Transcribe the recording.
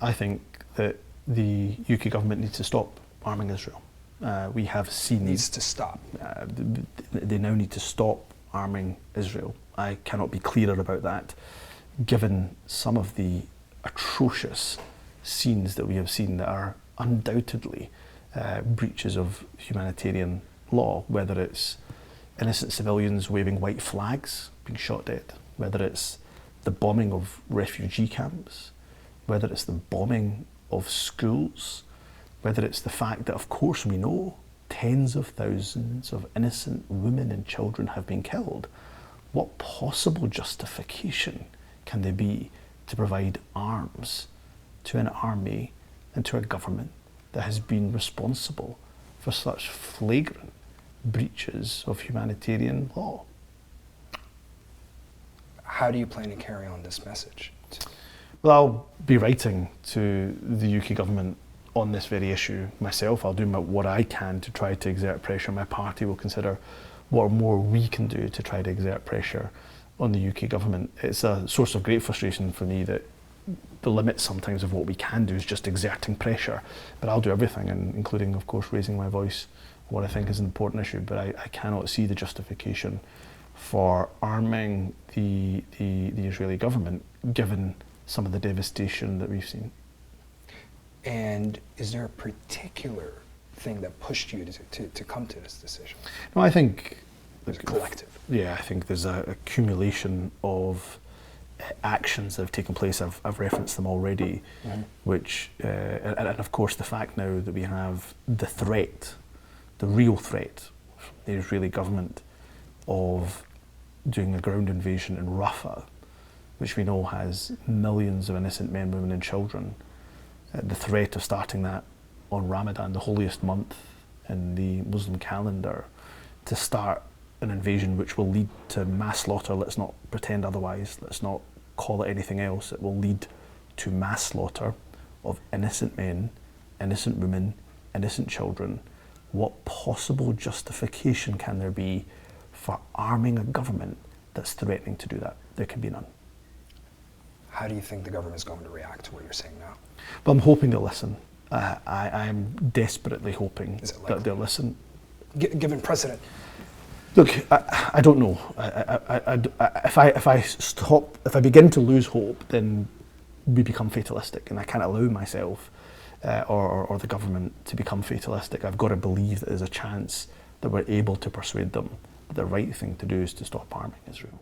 I think that the UK government needs to stop arming Israel. We have seen... Needs to stop. They now need to stop arming Israel. I cannot be clearer about that, given some of the atrocious scenes that we have seen that are undoubtedly breaches of humanitarian law, whether it's innocent civilians waving white flags being shot dead, whether it's the bombing of refugee camps, whether it's the bombing of schools, whether it's the fact that, of course, we know tens of thousands of innocent women and children have been killed. What possible justification can there be to provide arms to an army and to a government that has been responsible for such flagrant breaches of humanitarian law? How do you plan to carry on this message? Well, I'll be writing to the UK government on this very issue myself. I'll do what I can to try to exert pressure. My party will consider what more we can do to try to exert pressure on the UK government. It's a source of great frustration for me that the limit sometimes of what we can do is just exerting pressure. But I'll do everything, and including, of course, raising my voice on what I think is an important issue. But I cannot see the justification for arming the Israeli government, given some of the devastation that we've seen. And is there a particular thing that pushed you to come to this decision? No, I think... It's collective. Yeah, I think there's an accumulation of actions that have taken place. I've referenced them already, which, and of course the fact now that we have the threat, the real threat, the Israeli government of doing a ground invasion in Rafah, which we know has millions of innocent men, women and children. The threat of starting that on Ramadan, the holiest month in the Muslim calendar, to start an invasion which will lead to mass slaughter. Let's not pretend otherwise. Let's not call it anything else. It will lead to mass slaughter of innocent men, innocent women, innocent children. What possible justification can there be for arming a government that's threatening to do that? There can be none. How do you think the government is going to react to what you're saying now? Well, I'm hoping they'll listen. I'm desperately hoping that they'll listen. Given precedent? Look, I don't know. If I begin to lose hope, then we become fatalistic, and I can't allow myself or the government to become fatalistic. I've got to believe that there's a chance that we're able to persuade them that the right thing to do is to stop arming Israel.